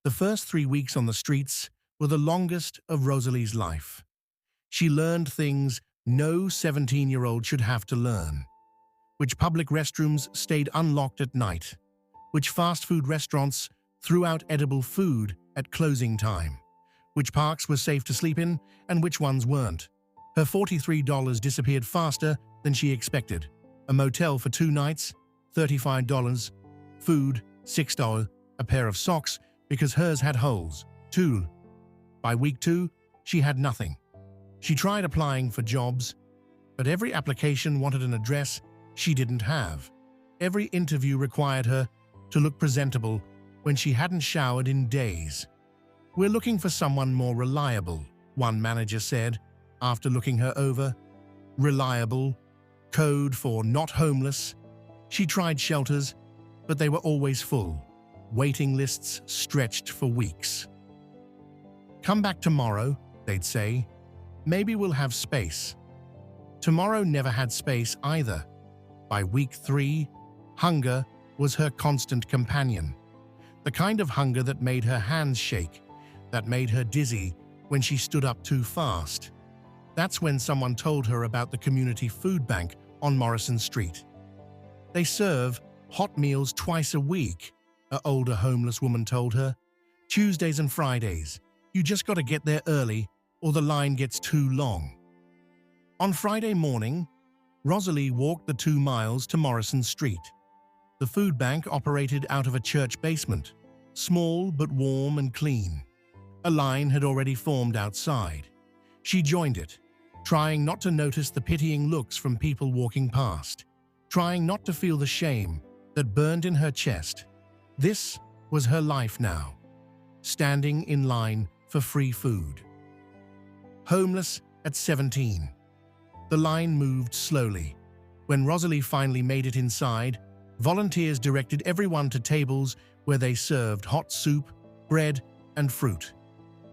The first 3 weeks on the streets were the longest of Rosalie's life. She learned things no 17-year-old should have to learn. Which public restrooms stayed unlocked at night. Which fast food restaurants threw out edible food at closing time. Which parks were safe to sleep in and which ones weren't. Her $43 disappeared faster than she expected. A motel for 2 nights, $35. Food, $6. A pair of socks because hers had holes, $2. By week 2, she had nothing. She tried applying for jobs, but every application wanted an address she didn't have. Every interview required her to look presentable when she hadn't showered in days. "We're looking for someone more reliable," one manager said after looking her over. Reliable, code for not homeless. She tried shelters, but they were always full. Waiting lists stretched for weeks. "Come back tomorrow," they'd say. "Maybe we'll have space." Tomorrow never had space either. By week 3, hunger was her constant companion. The kind of hunger that made her hands shake, that made her dizzy when she stood up too fast. That's when someone told her about the community food bank on Morrison Street. "They serve hot meals twice a week," an older homeless woman told her. "Tuesdays and Fridays. You just got to get there early or the line gets too long." On Friday morning, Rosalie walked the 2 miles to Morrison Street. The food bank operated out of a church basement, small but warm and clean. A line had already formed outside. She joined it, trying not to notice the pitying looks from people walking past, trying not to feel the shame that burned in her chest. This was her life now, standing in line for free food. Homeless at 17. The line moved slowly. When Rosalie finally made it inside, volunteers directed everyone to tables where they served hot soup, bread, and fruit.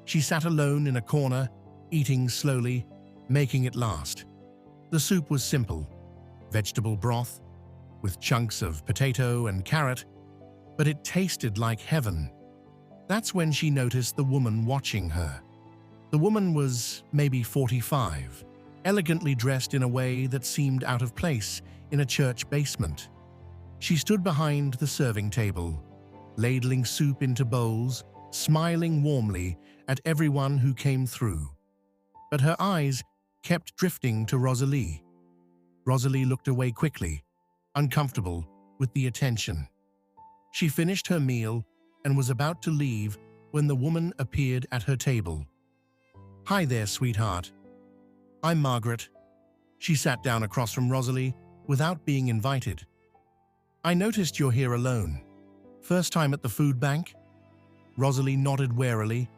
She sat alone in a corner, eating slowly, making it last. The soup was simple, vegetable broth, with chunks of potato and carrot, but it tasted like heaven. That's when she noticed the woman watching her. The woman was maybe 45, elegantly dressed in a way that seemed out of place in a church basement. She stood behind the serving table, ladling soup into bowls, smiling warmly at everyone who came through. But her eyes kept drifting to Rosalie. Rosalie looked away quickly, uncomfortable with the attention. She finished her meal and was about to leave when the woman appeared at her table. "Hi there, sweetheart. I'm Margaret." She sat down across from Rosalie without being invited. "I noticed you're here alone. First time at the food bank?" Rosalie nodded warily.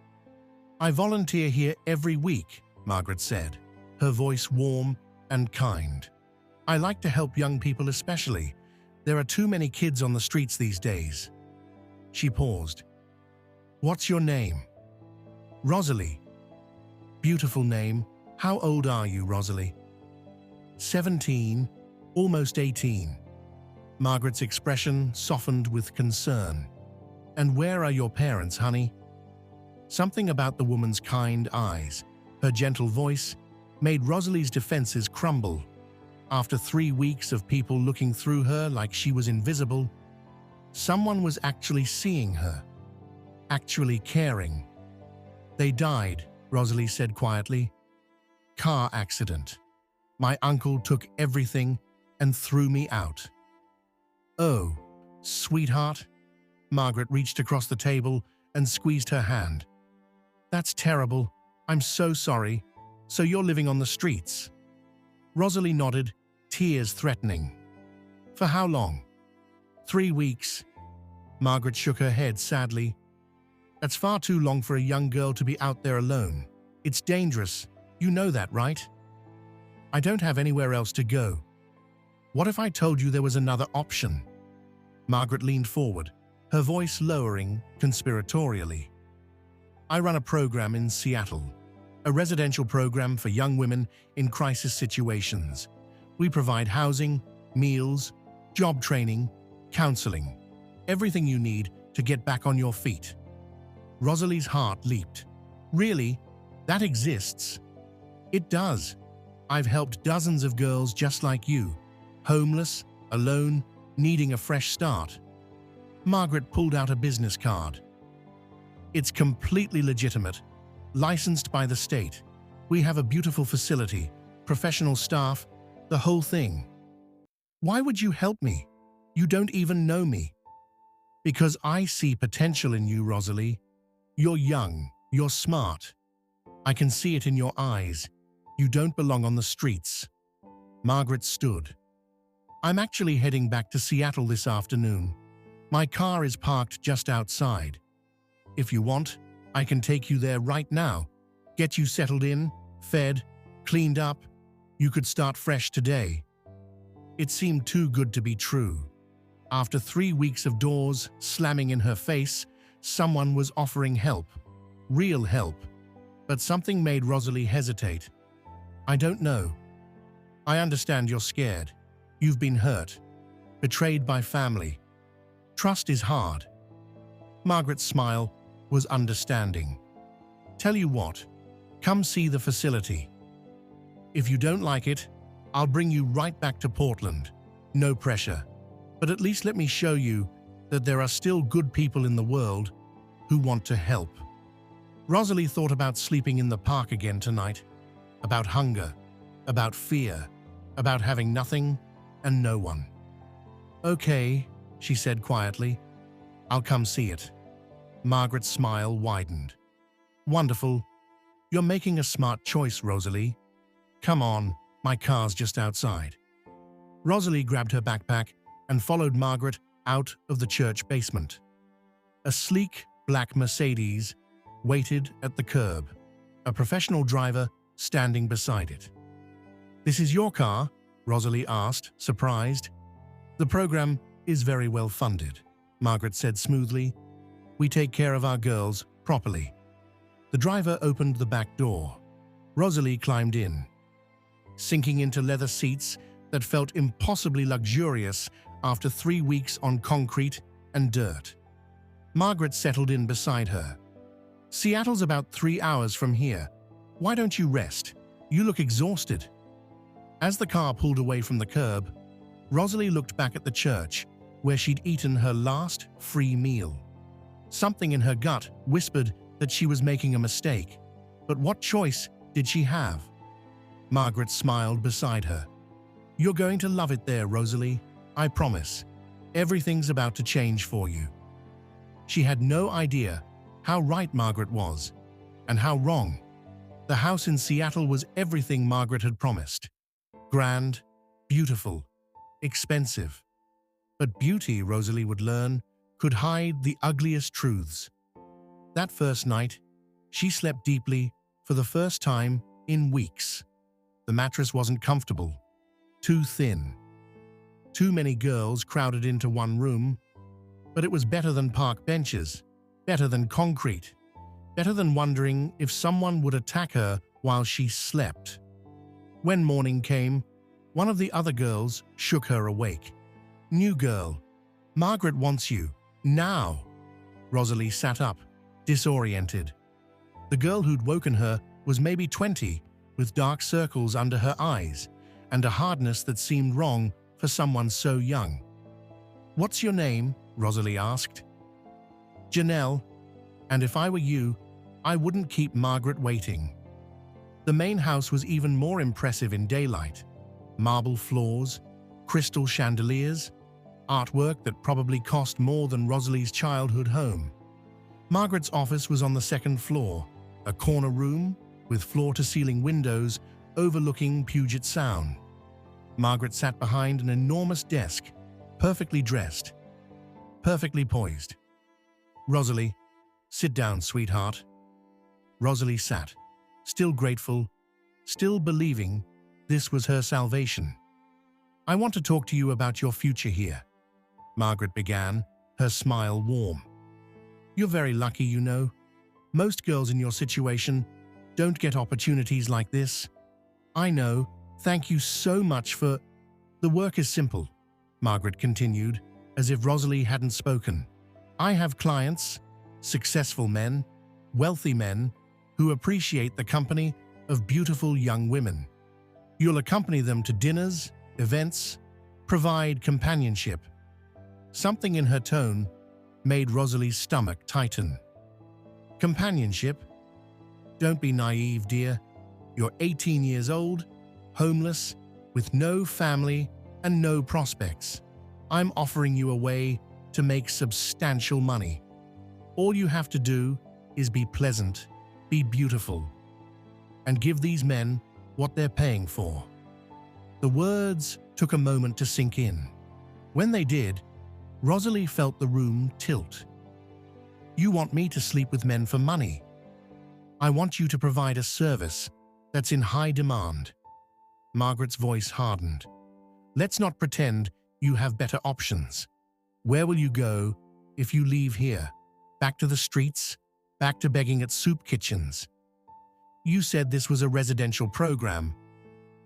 "I volunteer here every week," Margaret said, her voice warm and kind. "I like to help young people especially. There are too many kids on the streets these days." She paused. "What's your name?" "Rosalie." "Beautiful name. How old are you, Rosalie?" 17, almost 18. Margaret's expression softened with concern. "And where are your parents, honey?" Something about the woman's kind eyes, her gentle voice, made Rosalie's defenses crumble. After 3 weeks of people looking through her like she was invisible, someone was actually seeing her, actually caring. "They died," Rosalie said quietly. "Car accident. My uncle took everything and threw me out." "Oh, sweetheart." Margaret reached across the table and squeezed her hand. "That's terrible. I'm so sorry. So you're living on the streets?" Rosalie nodded, tears threatening. "For how long?" 3 weeks. Margaret shook her head sadly. "That's far too long for a young girl to be out there alone. It's dangerous. You know that, right?" "I don't have anywhere else to go." "What if I told you there was another option?" Margaret leaned forward, her voice lowering conspiratorially. "I run a program in Seattle, a residential program for young women in crisis situations. We provide housing, meals, job training, counseling, everything you need to get back on your feet." Rosalie's heart leaped. Really? That exists? It does. I've helped dozens of girls just like you, homeless, alone, needing a fresh start. Margaret pulled out a business card. It's completely legitimate, licensed by the state. We have a beautiful facility, professional staff, the whole thing. Why would you help me? You don't even know me. Because I see potential in you, Rosalie. You're young, you're smart. I can see it in your eyes. You don't belong on the streets. Margaret stood. I'm actually heading back to Seattle this afternoon. My car is parked just outside. If you want, I can take you there right now. Get you settled in, fed, cleaned up. You could start fresh today. It seemed too good to be true. After 3 weeks of doors slamming in her face, someone was offering help. Real help. But something made Rosalie hesitate. I don't know. I understand you're scared. You've been hurt. Betrayed by family. Trust is hard. Margaret's smile was understanding. Tell you what, come see the facility. If you don't like it, I'll bring you right back to Portland. No pressure. But at least let me show you that there are still good people in the world who want to help. Rosalie thought about sleeping in the park again tonight, about hunger, about fear, about having nothing and no one. Okay, she said quietly. I'll come see it. Margaret's smile widened. Wonderful. You're making a smart choice, Rosalie. Come on, my car's just outside. Rosalie grabbed her backpack and followed Margaret out of the church basement. A sleek black Mercedes waited at the curb, a professional driver standing beside it. This is your car? Rosalie asked, surprised. The program is very well funded, Margaret said smoothly. We take care of our girls properly. The driver opened the back door. Rosalie climbed in. Sinking into leather seats that felt impossibly luxurious after 3 weeks on concrete and dirt. Margaret settled in beside her. Seattle's about 3 hours from here. Why don't you rest? You look exhausted. As the car pulled away from the curb, Rosalie looked back at the church, where she'd eaten her last free meal. Something in her gut whispered that she was making a mistake. But what choice did she have? Margaret smiled beside her. You're going to love it there, Rosalie. I promise. Everything's about to change for you. She had no idea how right Margaret was, and how wrong. The house in Seattle was everything Margaret had promised. Grand, beautiful, expensive. But beauty, Rosalie would learn, could hide the ugliest truths. That first night, she slept deeply for the first time in weeks. The mattress wasn't comfortable, too thin. Too many girls crowded into one room, but it was better than park benches, better than concrete, better than wondering if someone would attack her while she slept. When morning came, one of the other girls shook her awake. New girl, Margaret wants you, now. Rosalie sat up, disoriented. The girl who'd woken her was maybe 20, with dark circles under her eyes, and a hardness that seemed wrong for someone so young. What's your name? Rosalie asked. Janelle, and if I were you, I wouldn't keep Margaret waiting. The main house was even more impressive in daylight. Marble floors, crystal chandeliers, artwork that probably cost more than Rosalie's childhood home. Margaret's office was on the second floor, a corner room with floor-to-ceiling windows overlooking Puget Sound. Margaret sat behind an enormous desk, perfectly dressed, perfectly poised. Rosalie, sit down, sweetheart. Rosalie sat, still grateful, still believing this was her salvation. I want to talk to you about your future here, Margaret began, her smile warm. You're very lucky, you know. Most girls in your situation don't get opportunities like this. I know. Thank you so much for… The work is simple, Margaret continued, as if Rosalie hadn't spoken. I have clients, successful men, wealthy men who appreciate the company of beautiful young women. You'll accompany them to dinners, events, provide companionship. Something in her tone made Rosalie's stomach tighten. Companionship? Don't be naive, dear. You're 18 years old, homeless, with no family and no prospects. I'm offering you a way to make substantial money. All you have to do is be pleasant, be beautiful, and give these men what they're paying for. The words took a moment to sink in. When they did, Rosalie felt the room tilt. You want me to sleep with men for money? I want you to provide a service that's in high demand. Margaret's voice hardened. Let's not pretend you have better options. Where will you go if you leave here? Back to the streets? Back to begging at soup kitchens? You said this was a residential program,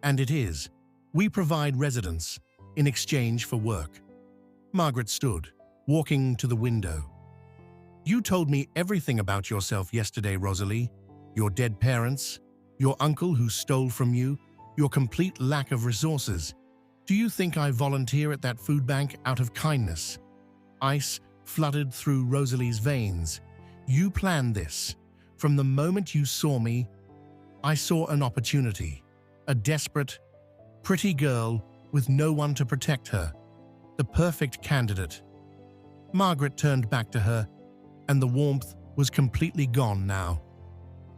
and it is. We provide residence in exchange for work. Margaret stood, walking to the window. You told me everything about yourself yesterday, Rosalie. Your dead parents, your uncle who stole from you, your complete lack of resources. Do you think I volunteer at that food bank out of kindness? Ice flooded through Rosalie's veins. You planned this. From the moment you saw me, I saw an opportunity. A desperate, pretty girl with no one to protect her. The perfect candidate. Margaret turned back to her, and the warmth was completely gone now.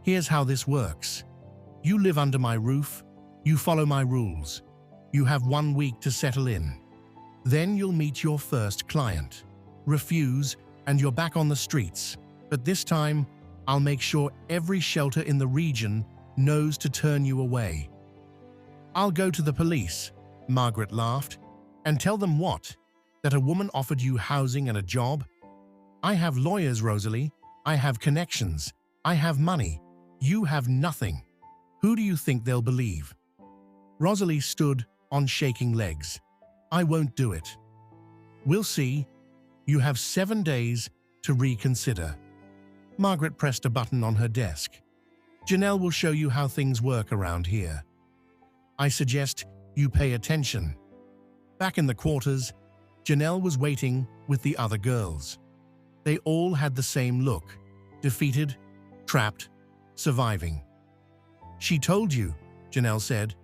Here's how this works. You live under my roof, you follow my rules. You have 1 week to settle in. Then you'll meet your first client. Refuse, and you're back on the streets. But this time, I'll make sure every shelter in the region knows to turn you away. I'll go to the police, Margaret laughed, and tell them what? That a woman offered you housing and a job? I have lawyers, Rosalie. I have connections. I have money. You have nothing. Who do you think they'll believe? Rosalie stood on shaking legs. I won't do it. We'll see. You have 7 days to reconsider. Margaret pressed a button on her desk. Janelle will show you how things work around here. I suggest you pay attention. Back in the quarters, Janelle was waiting with the other girls. They all had the same look, defeated, trapped, surviving. She told you, Janelle said.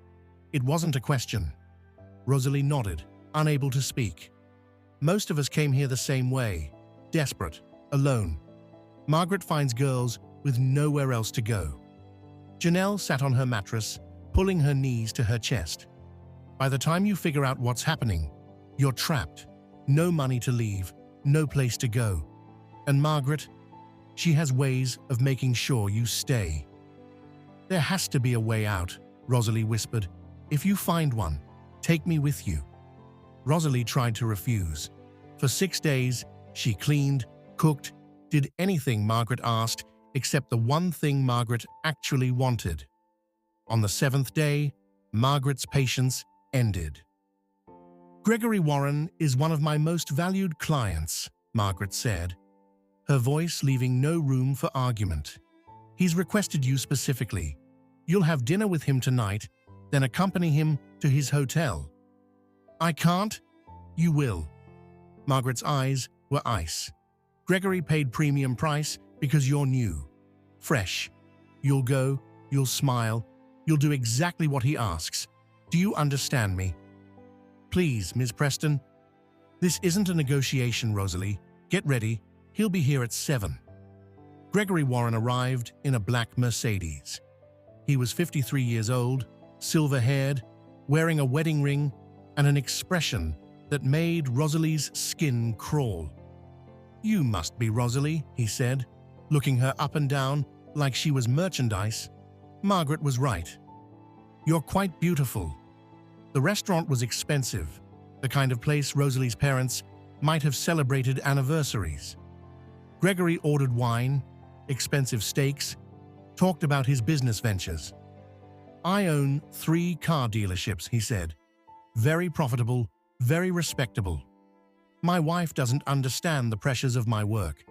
It wasn't a question. Rosalie nodded, unable to speak. Most of us came here the same way, desperate, alone. Margaret finds girls with nowhere else to go. Janelle sat on her mattress, pulling her knees to her chest. By the time you figure out what's happening, you're trapped. No money to leave, no place to go. And Margaret, she has ways of making sure you stay. There has to be a way out, Rosalie whispered. If you find one, take me with you. Rosalie tried to refuse. For 6 days, she cleaned, cooked, did anything Margaret asked, except the one thing Margaret actually wanted. On the 7th day, Margaret's patience ended. Gregory Warren is one of my most valued clients, Margaret said, her voice leaving no room for argument. He's requested you specifically. You'll have dinner with him tonight, then accompany him to his hotel. I can't. You will. Margaret's eyes were ice. Gregory paid premium price because you're new. Fresh. You'll go, you'll smile, you'll do exactly what he asks. Do you understand me? Please, Ms. Preston. This isn't a negotiation, Rosalie. Get ready. He'll be here at 7. Gregory Warren arrived in a black Mercedes. He was 53 years old, silver-haired, wearing a wedding ring and an expression that made Rosalie's skin crawl. You must be Rosalie, he said, looking her up and down like she was merchandise. Margaret was right. You're quite beautiful. The restaurant was expensive, the kind of place Rosalie's parents might have celebrated anniversaries. Gregory ordered wine, expensive steaks, talked about his business ventures. I own 3 car dealerships, he said. Very profitable, very respectable. My wife doesn't understand the pressures of my work.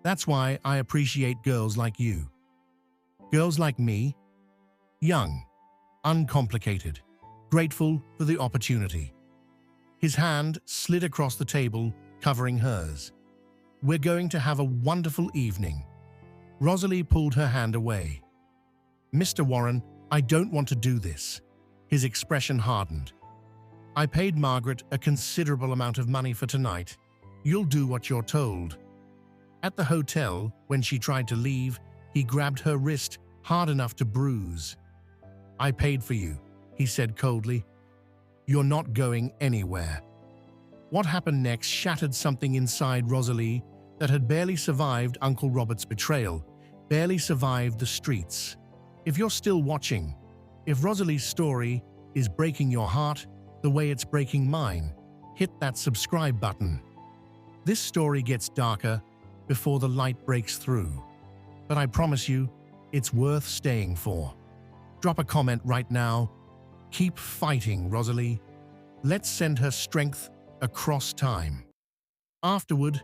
That's why I appreciate girls like you. Girls like me, young, uncomplicated, grateful for the opportunity. His hand slid across the table, covering hers. We're going to have a wonderful evening. Rosalie pulled her hand away. Mr. Warren, I don't want to do this. His expression hardened. I paid Margaret a considerable amount of money for tonight. You'll do what you're told. At the hotel, when she tried to leave, he grabbed her wrist hard enough to bruise. I paid for you, he said coldly. You're not going anywhere. What happened next shattered something inside Rosalie that had barely survived Uncle Robert's betrayal, barely survived the streets. If you're still watching, if Rosalie's story is breaking your heart the way it's breaking mine, hit that subscribe button. This story gets darker before the light breaks through, but I promise you, it's worth staying for. Drop a comment right now. Keep fighting, Rosalie. Let's send her strength across time. Afterward,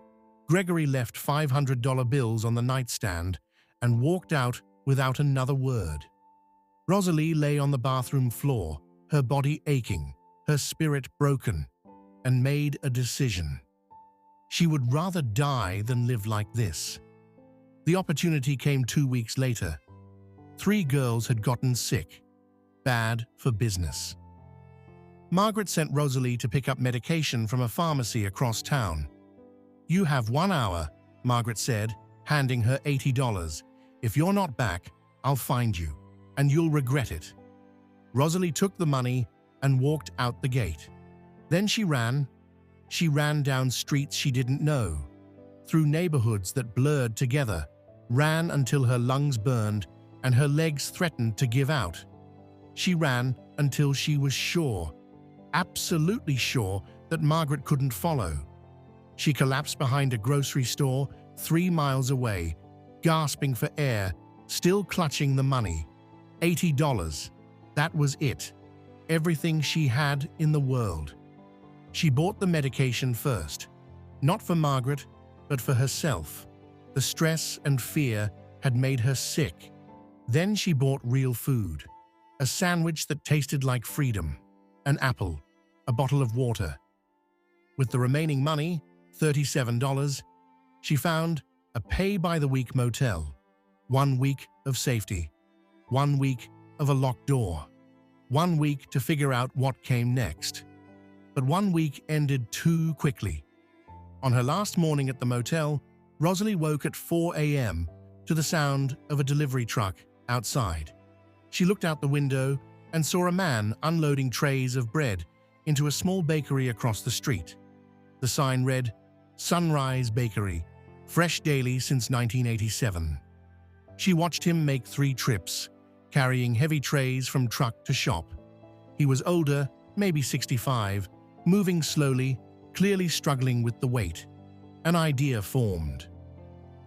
Gregory left $500 bills on the nightstand and walked out without another word. Rosalie lay on the bathroom floor, her body aching, her spirit broken, and made a decision. She would rather die than live like this. The opportunity came 2 weeks later. 3 girls had gotten sick. Bad for business. Margaret sent Rosalie to pick up medication from a pharmacy across town. You have 1 hour, Margaret said, handing her $80. If you're not back, I'll find you, and you'll regret it. Rosalie took the money and walked out the gate. Then she ran. She ran down streets she didn't know, through neighborhoods that blurred together, ran until her lungs burned and her legs threatened to give out. She ran until she was sure, absolutely sure, that Margaret couldn't follow. She collapsed behind a grocery store 3 miles away, gasping for air, still clutching the money. $80. That was it. Everything she had in the world. She bought the medication first, not for Margaret, but for herself. The stress and fear had made her sick. Then she bought real food, a sandwich that tasted like freedom, an apple, a bottle of water. With the remaining money, $37, she found a pay-by-the-week motel. 1 week of safety, 1 week of a locked door, 1 week to figure out what came next. But 1 week ended too quickly. On her last morning at the motel, Rosalie woke at 4 a.m. to the sound of a delivery truck outside. She looked out the window and saw a man unloading trays of bread into a small bakery across the street. The sign read, Sunrise Bakery, fresh daily since 1987. She watched him make 3 trips, carrying heavy trays from truck to shop. He was older, maybe 65, moving slowly, clearly struggling with the weight. An idea formed.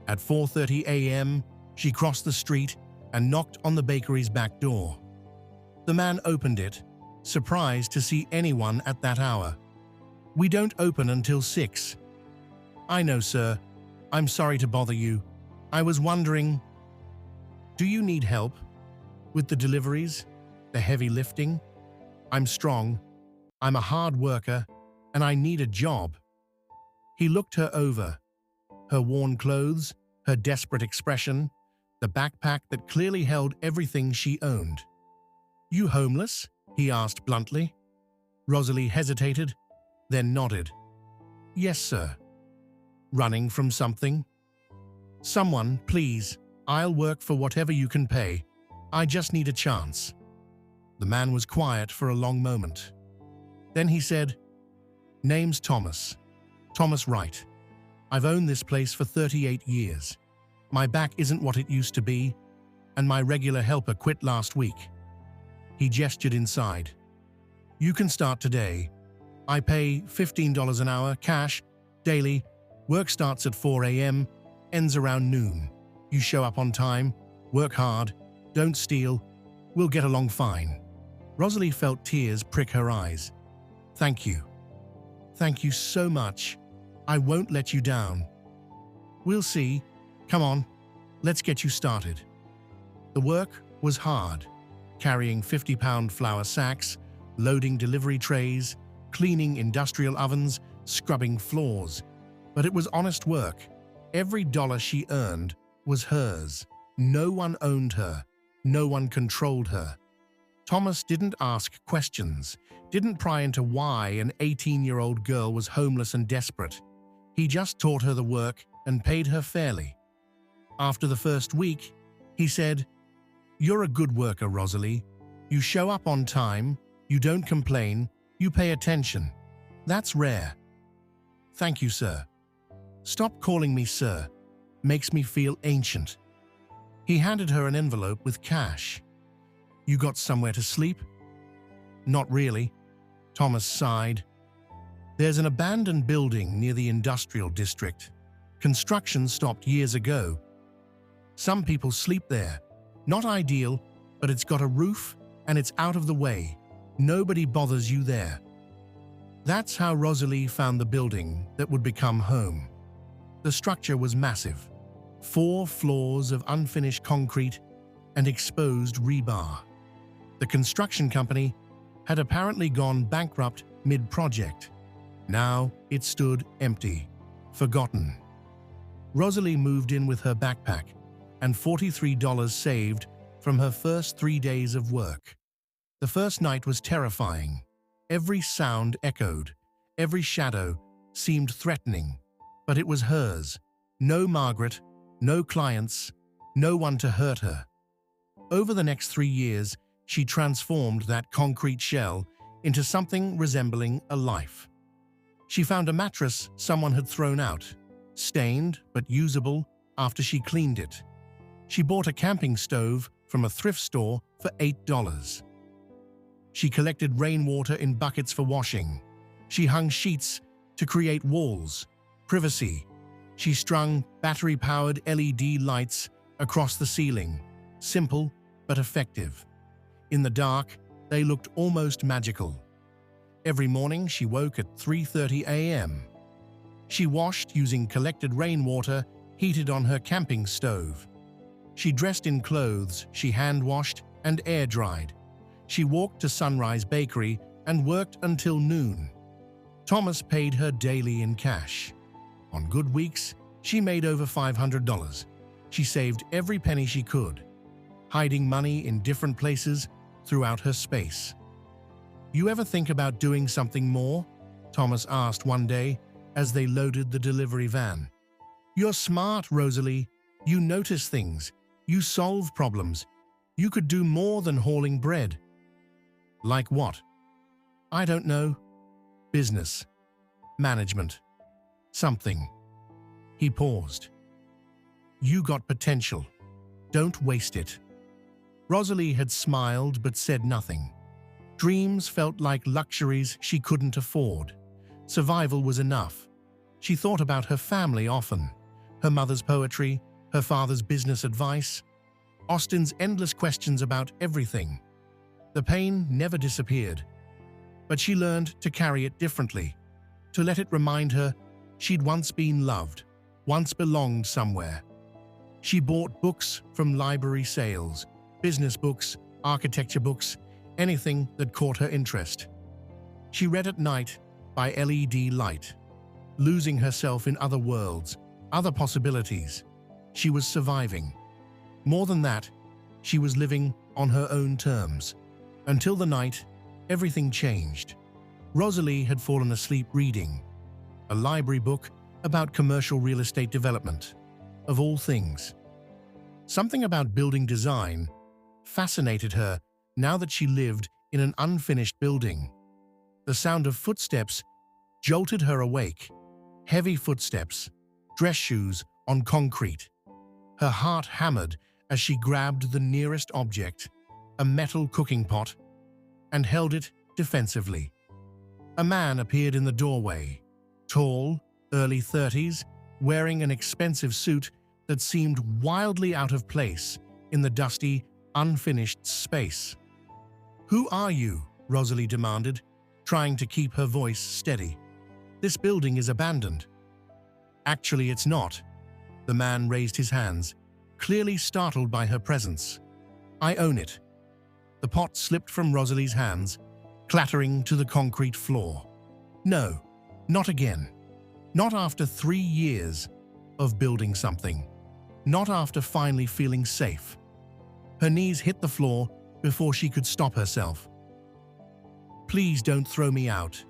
At 4:30 a.m., she crossed the street and knocked on the bakery's back door. The man opened it, surprised to see anyone at that hour. We don't open until 6. I know, sir. I'm sorry to bother you. I was wondering, do you need help with the deliveries, the heavy lifting? I'm strong. I'm a hard worker, and I need a job. He looked her over. Her worn clothes, her desperate expression, the backpack that clearly held everything she owned. You homeless? He asked bluntly. Rosalie hesitated, then nodded. Yes, sir. Running from something? Someone, please. I'll work for whatever you can pay. I just need a chance. The man was quiet for a long moment. Then he said, Name's Thomas. Thomas Wright. I've owned this place for 38 years. My back isn't what it used to be, and my regular helper quit last week. He gestured inside. You can start today. I pay $15 an hour, cash, daily. Work starts at 4 a.m., ends around noon. You show up on time, work hard, don't steal. We'll get along fine. Rosalie felt tears prick her eyes. Thank you. Thank you so much. I won't let you down. We'll see, Come on, let's get you started. The work was hard, carrying 50-pound flour sacks, loading delivery trays, cleaning industrial ovens, scrubbing floors. But it was honest work. Every dollar she earned was hers. No one owned her. No one controlled her. Thomas didn't ask questions, didn't pry into why an 18-year-old girl was homeless and desperate. He just taught her the work and paid her fairly. After the first week, he said, "You're a good worker, Rosalie. You show up on time, you don't complain, you pay attention. That's rare." "Thank you, sir." "Stop calling me sir. Makes me feel ancient." He handed her an envelope with cash. "You got somewhere to sleep?" "Not really." Thomas sighed. "There's an abandoned building near the industrial district. Construction stopped years ago. Some people sleep there. Not ideal, but it's got a roof and it's out of the way. Nobody bothers you there." That's how Rosalie found the building that would become home. The structure was massive. 4 floors of unfinished concrete and exposed rebar. The construction company had apparently gone bankrupt mid-project. Now it stood empty, forgotten. Rosalie moved in with her backpack and $43 saved from her first 3 days of work. The first night was terrifying. Every sound echoed, every shadow seemed threatening, but it was hers. No Margaret, no clients, no one to hurt her. Over the next 3 years, she transformed that concrete shell into something resembling a life. She found a mattress someone had thrown out, stained but usable after she cleaned it. She bought a camping stove from a thrift store for $8. She collected rainwater in buckets for washing. She hung sheets to create walls, privacy. She strung battery-powered LED lights across the ceiling, simple but effective. In the dark, they looked almost magical. Every morning, she woke at 3:30 a.m. She washed using collected rainwater heated on her camping stove. She dressed in clothes she hand-washed and air-dried. She walked to Sunrise Bakery and worked until noon. Thomas paid her daily in cash. On good weeks, she made over $500. She saved every penny she could, hiding money in different places throughout her space. "You ever think about doing something more?" Thomas asked one day as they loaded the delivery van. "You're smart, Rosalie. You notice things. You solve problems. You could do more than hauling bread." "Like what?" "I don't know. Business. Management. Something." He paused. "You got potential. Don't waste it." Rosalie had smiled but said nothing. Dreams felt like luxuries she couldn't afford. Survival was enough. She thought about her family often. Her mother's poetry, her father's business advice, Austin's endless questions about everything. The pain never disappeared, but she learned to carry it differently, to let it remind her she'd once been loved, once belonged somewhere. She bought books from library sales, business books, architecture books, anything that caught her interest. She read at night by LED light, losing herself in other worlds, other possibilities. She was surviving. More than that, she was living on her own terms. Until the night, everything changed. Rosalie had fallen asleep reading a library book about commercial real estate development, of all things. Something about building design fascinated her now that she lived in an unfinished building. The sound of footsteps jolted her awake. Heavy footsteps, dress shoes on concrete. Her heart hammered as she grabbed the nearest object, a metal cooking pot, and held it defensively. A man appeared in the doorway, tall, early 30s, wearing an expensive suit that seemed wildly out of place in the dusty, unfinished space. "Who are you?" Rosalie demanded, trying to keep her voice steady. "This building is abandoned." "Actually, it's not." The man raised his hands, clearly startled by her presence. I own it. The pot slipped from Rosalie's hands, clattering to the concrete floor. No, not again. Not after 3 years of building something. Not after finally feeling safe. Her knees hit the floor before she could stop herself. Please don't throw me out.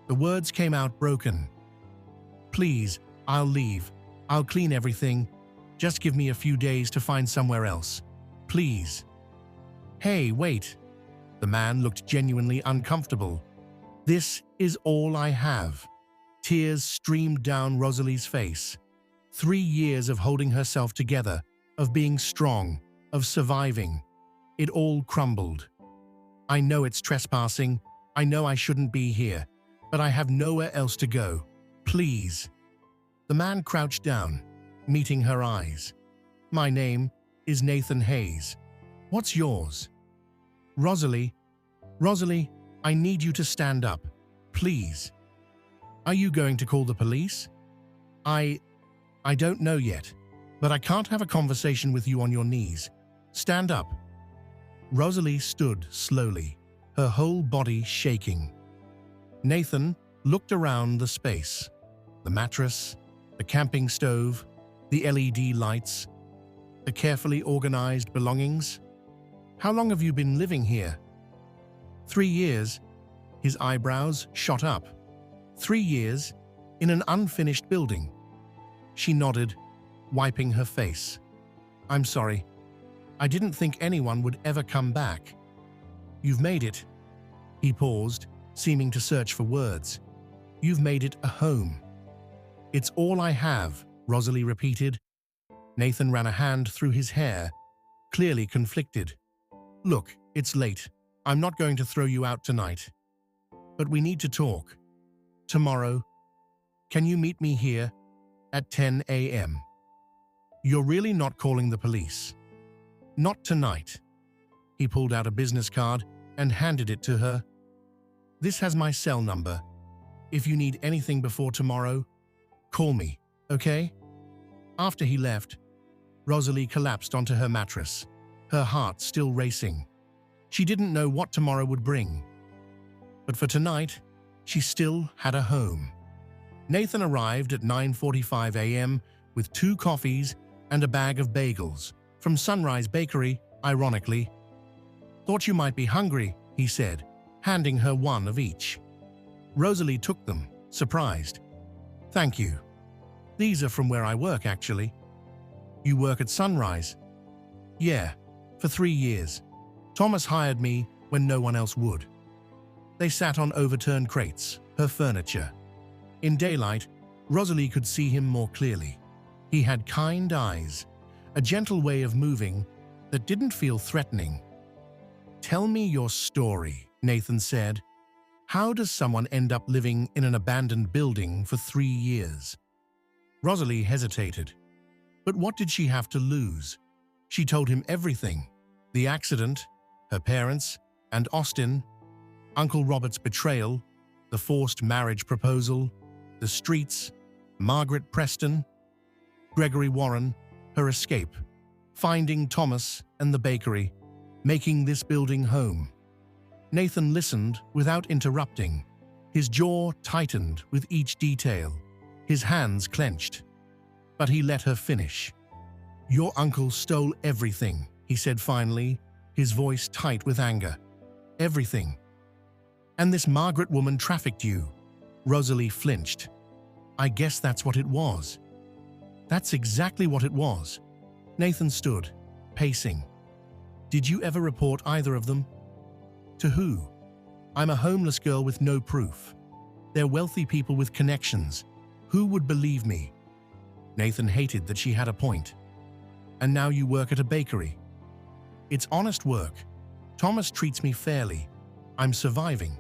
The words came out broken. Please, I'll leave. I'll clean everything. Just give me a few days to find somewhere else. Please. Hey, wait. The man looked genuinely uncomfortable. This is all I have. Tears streamed down Rosalie's face. 3 years of holding herself together, of being strong, of surviving. It all crumbled. I know it's trespassing. I know I shouldn't be here, but I have nowhere else to go. Please. The man crouched down, meeting her eyes. My name is Nathan Hayes. What's yours? Rosalie. Rosalie, I need you to stand up. Please. Are you going to call the police? I don't know yet, but I can't have a conversation with you on your knees. Stand up. Rosalie stood slowly, her whole body shaking. Nathan looked around the space. The mattress, the camping stove, the LED lights, the carefully organized belongings. How long have you been living here? 3 years. His eyebrows shot up. 3 years in an unfinished building. She nodded, wiping her face. I'm sorry. I didn't think anyone would ever come back. You've made it. He paused, seeming to search for words. You've made it a home. It's all I have, Rosalie repeated. Nathan ran a hand through his hair, clearly conflicted. Look, it's late. I'm not going to throw you out tonight. But we need to talk. Tomorrow. Can you meet me here at 10 a.m.? You're really not calling the police? Not tonight. He pulled out a business card and handed it to her. This has my cell number. If you need anything before tomorrow, call me, okay? After he left, Rosalie collapsed onto her mattress, her heart still racing. She didn't know what tomorrow would bring. But for tonight, she still had a home. Nathan arrived at 9:45 a.m. with 2 coffees and a bag of bagels from Sunrise Bakery, ironically. Thought you might be hungry, he said, handing her one of each. Rosalie took them, surprised. Thank you. These are from where I work, actually. You work at Sunrise? Yeah, for 3 years. Thomas hired me when no one else would. They sat on overturned crates, her furniture. In daylight, Rosalie could see him more clearly. He had kind eyes, a gentle way of moving that didn't feel threatening. Tell me your story, Nathan said. How does someone end up living in an abandoned building for 3 years? Rosalie hesitated. But what did she have to lose? She told him everything. The accident, her parents, and Austin, Uncle Robert's betrayal, the forced marriage proposal, the streets, Margaret Preston, Gregory Warren, her escape, finding Thomas and the bakery, making this building home. Nathan listened without interrupting. His jaw tightened with each detail, his hands clenched. But he let her finish. Your uncle stole everything, he said finally, his voice tight with anger. Everything. And this Margaret woman trafficked you. Rosalie flinched. I guess that's what it was. That's exactly what it was. Nathan stood, pacing. Did you ever report either of them? To who? I'm a homeless girl with no proof. They're wealthy people with connections. Who would believe me? Nathan hated that she had a point. And now you work at a bakery. It's honest work. Thomas treats me fairly. I'm surviving.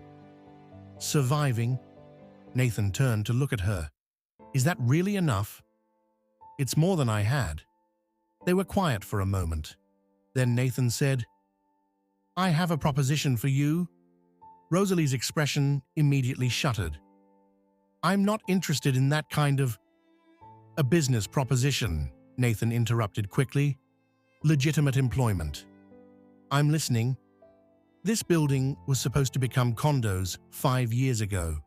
Surviving? Nathan turned to look at her. Is that really enough? It's more than I had. They were quiet for a moment. Then Nathan said, I have a proposition for you. Rosalie's expression immediately shuttered. I'm not interested in that kind of... A business proposition, Nathan interrupted quickly. Legitimate employment. I'm listening. This building was supposed to become condos 5 years ago.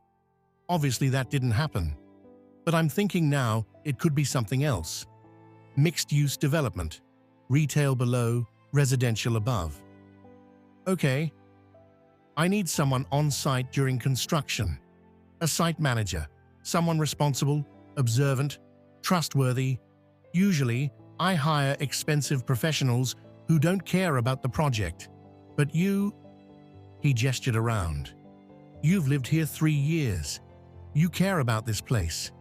Obviously that didn't happen. But I'm thinking now it could be something else. Mixed-use development. Retail below, residential above. Okay. I need someone on site during construction. A site manager. Someone responsible, observant, trustworthy. Usually, I hire expensive professionals who don't care about the project. But you... He gestured around. You've lived here 3 years. You care about this place.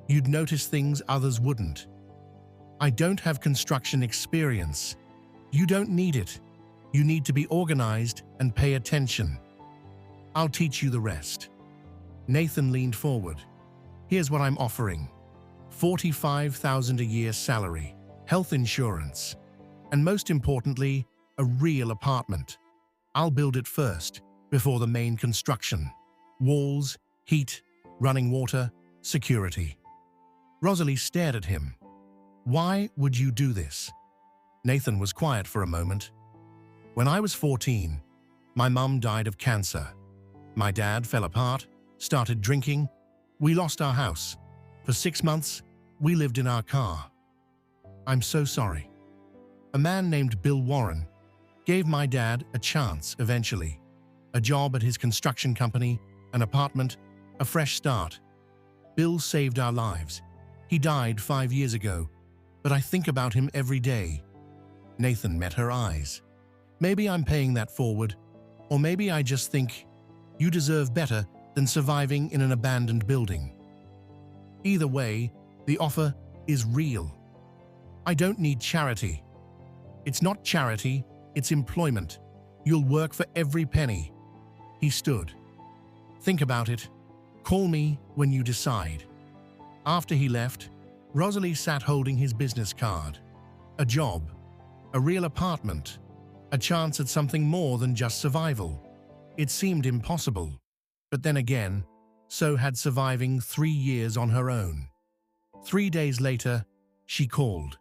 You'd notice things others wouldn't. I don't have construction experience. You don't need it. You need to be organized and pay attention. I'll teach you the rest. Nathan leaned forward. Here's what I'm offering. $45,000 a year salary, health insurance, and most importantly, a real apartment. I'll build it first, before the main construction. Walls, heat, running water, security. Rosalie stared at him. Why would you do this? Nathan was quiet for a moment. When I was 14, my mum died of cancer. My dad fell apart, started drinking. We lost our house. For 6 months, we lived in our car. I'm so sorry. A man named Bill Warren gave my dad a chance eventually. A job at his construction company, an apartment, a fresh start. Bill saved our lives. He died 5 years ago, but I think about him every day. Nathan met her eyes. Maybe I'm paying that forward, or maybe I just think you deserve better than surviving in an abandoned building. Either way, the offer is real. I don't need charity. It's not charity, it's employment. You'll work for every penny. He stood. Think about it. Call me when you decide. After he left, Rosalie sat holding his business card. A job, a real apartment, a chance at something more than just survival. It seemed impossible. But then again, so had surviving 3 years on her own. 3 days later, she called.